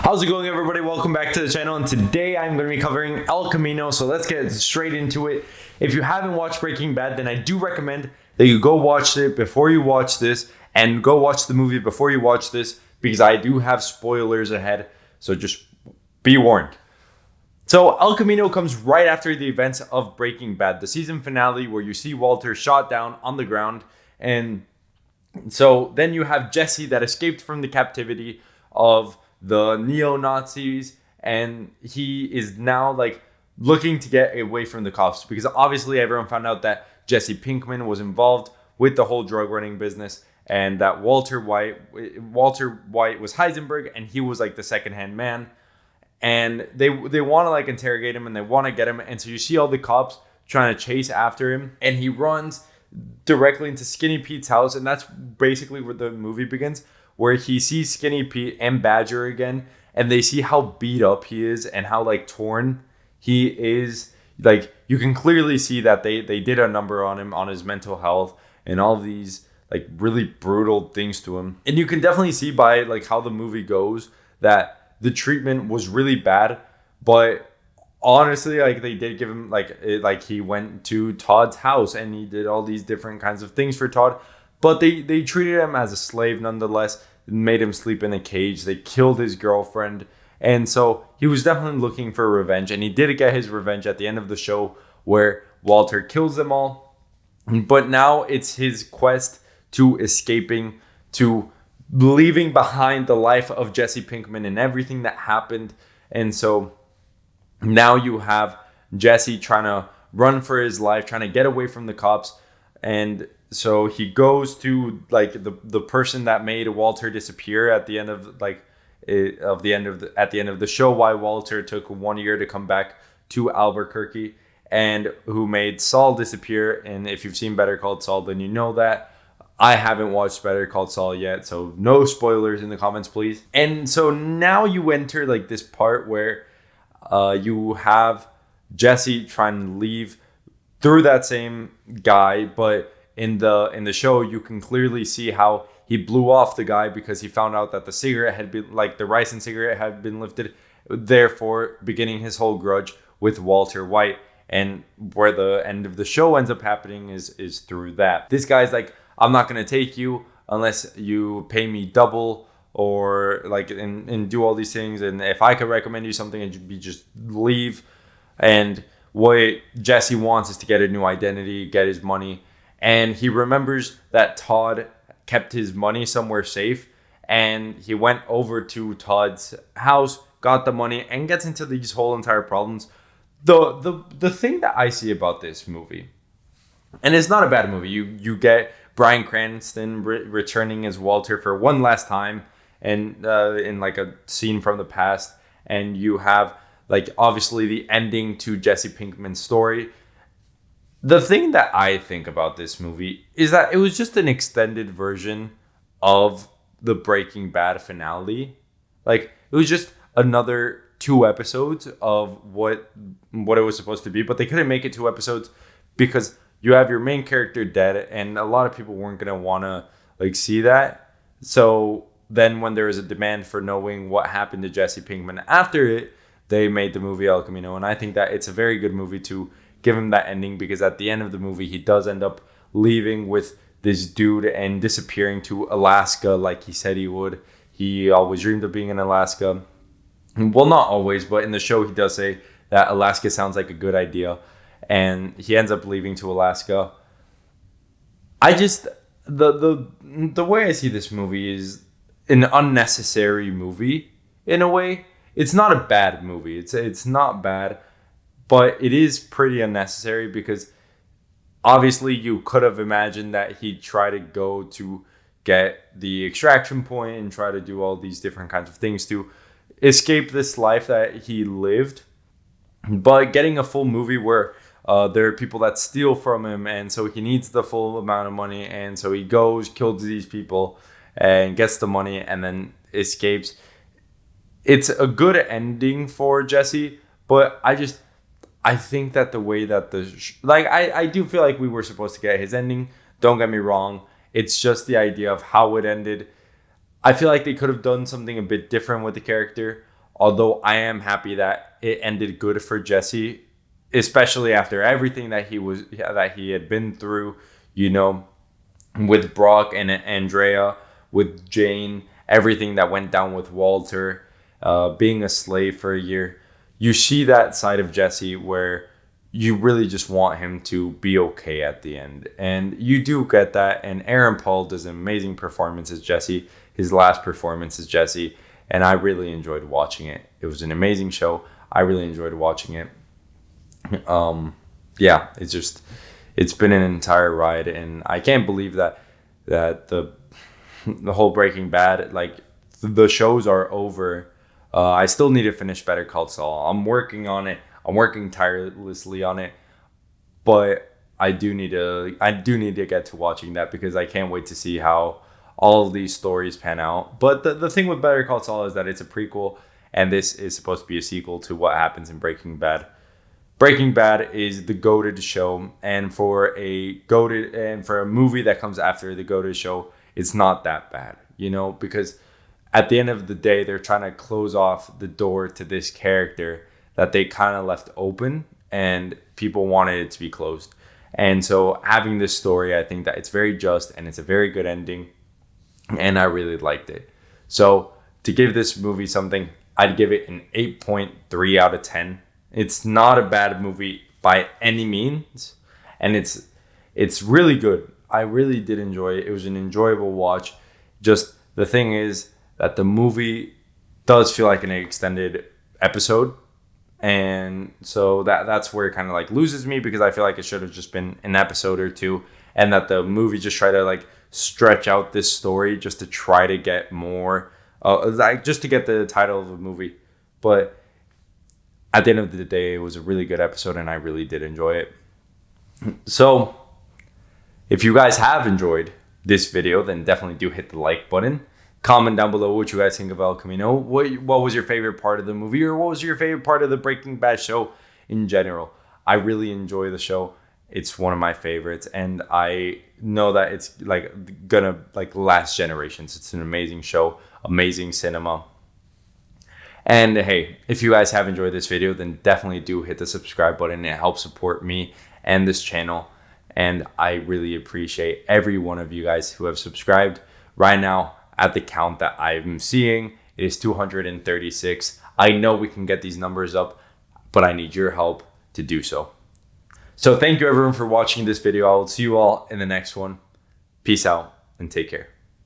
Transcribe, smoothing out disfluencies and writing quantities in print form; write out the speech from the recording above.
How's it going, everybody? Welcome back to the channel, and today I'm going to be covering El Camino, so let's get straight into it. If you haven't watched Breaking Bad, then I do recommend that you go watch it before you watch this, and go watch the movie before you watch this, because I do have spoilers ahead, so just be warned. So El Camino comes right after the events of Breaking Bad, the season finale where you see Walter shot down on the ground, and so then you have Jesse that escaped from the captivity of the neo-Nazis, and he is now like looking to get away from the cops, because obviously everyone found out that Jesse Pinkman was involved with the whole drug running business, and that Walter White was Heisenberg, and he was like the second-hand man, and they want to like interrogate him, and they want to get him, and so you see all the cops trying to chase after him, and he runs directly into Skinny Pete's house, and that's basically where the movie begins, where he sees Skinny Pete and Badger again, and they see how beat up he is and how like torn he is. Like, you can clearly see that they did a number on him, on his mental health, and all these like really brutal things to him. And you can definitely see by like how the movie goes that the treatment was really bad, but honestly, like, they did give him like he went to Todd's house and he did all these different kinds of things for Todd. But they treated him as a slave nonetheless, made him sleep in a cage. They killed his girlfriend. And so he was definitely looking for revenge. And he did get his revenge at the end of the show where Walter kills them all. But now it's his quest to escaping, to leaving behind the life of Jesse Pinkman and everything that happened. And so now you have Jesse trying to run for his life, trying to get away from the cops. And so he goes to like the person that made Walter disappear at the end of at the end of the show, why Walter took 1 year to come back to Albuquerque, and who made Saul disappear. And if you've seen Better Call Saul, then you know that. I haven't watched Better Call Saul yet, so no spoilers in the comments, please. And so now you enter like this part where you have Jesse trying to leave through that same guy, but in the show you can clearly see how he blew off the guy because he found out that the cigarette had been, like, the ricin cigarette had been lifted, therefore beginning his whole grudge with Walter White. And where the end of the show ends up happening is through that. This guy's like, I'm not gonna take you unless you pay me double, or like and do all these things, and if I could recommend you something, it'd be just leave. And what Jesse wants is to get a new identity, get his money. And he remembers that Todd kept his money somewhere safe, and he went over to Todd's house, got the money, and gets into these whole entire problems. The thing that I see about this movie, and it's not a bad movie, you get Bryan Cranston returning as Walter for one last time, and in like a scene from the past, and you have like obviously the ending to Jesse Pinkman's story. The thing that I think about this movie is that it was just an extended version of the Breaking Bad finale. Like, it was just another 2 episodes of what it was supposed to be, but they couldn't make it 2 episodes because you have your main character dead, and a lot of people weren't going to want to like see that. So then when there was a demand for knowing what happened to Jesse Pinkman after it, they made the movie El Camino. And I think that it's a very good movie to give him that ending, because at the end of the movie he does end up leaving with this dude and disappearing to Alaska like he said he would. He always dreamed of being in Alaska. Well, not always, but in the show he does say that Alaska sounds like a good idea, and he ends up leaving to Alaska. I just the way I see this movie is an unnecessary movie in a way. It's not a bad movie. It's not bad, but it is pretty unnecessary, because obviously you could have imagined that he'd try to go to get the extraction point and try to do all these different kinds of things to escape this life that he lived. But getting a full movie where there are people that steal from him, and so he needs the full amount of money, and so he goes, kills these people, and gets the money, and then escapes. It's a good ending for Jesse, but I think that the way that I do feel like we were supposed to get his ending. Don't get me wrong. It's just the idea of how it ended. I feel like they could have done something a bit different with the character. although I am happy that it ended good for Jesse, especially after everything that he had been through, you know, with Brock and Andrea, with Jane, everything that went down with Walter, being a slave for a year. You see that side of Jesse where you really just want him to be okay at the end. And you do get that. And Aaron Paul does an amazing performance as Jesse, his last performance as Jesse. And I really enjoyed watching it. It was an amazing show. I really enjoyed watching it. Yeah, it's been an entire ride. And I can't believe that the whole Breaking Bad, like the shows are over. I still need to finish Better Call Saul. I'm working on it. I'm working tirelessly on it, but I do need to get to watching that because I can't wait to see how all of these stories pan out. But the thing with Better Call Saul is that it's a prequel, and this is supposed to be a sequel to what happens in Breaking Bad. Breaking Bad is the goated show, and for a movie that comes after the goated show, it's not that bad, you know, because at the end of the day, they're trying to close off the door to this character that they kind of left open, and people wanted it to be closed. And so having this story, I think that it's very just and it's a very good ending, and I really liked it. So to give this movie something, I'd give it an 8.3 out of 10. It's not a bad movie by any means, and it's really good. I really did enjoy it. It was an enjoyable watch. Just the thing is that the movie does feel like an extended episode, and so that's where it kind of like loses me, because I feel like it should have just been an episode or two, and that the movie just tried to like stretch out this story just to try to get more, like just to get the title of the movie. But at the end of the day, it was a really good episode, and I really did enjoy it. So if you guys have enjoyed this video, then definitely do hit the like button. Comment down below what you guys think of El Camino. What was your favorite part of the movie, or what was your favorite part of the Breaking Bad show in general? I really enjoy the show. It's one of my favorites, and I know that it's like gonna like last generations. It's an amazing show, amazing cinema. And hey, if you guys have enjoyed this video, then definitely do hit the subscribe button. It helps support me and this channel. And I really appreciate every one of you guys who have subscribed. Right now, at the count that I'm seeing, it is 236. I know we can get these numbers up, but I need your help to do so. So thank you everyone for watching this video. I will see you all in the next one. Peace out and take care.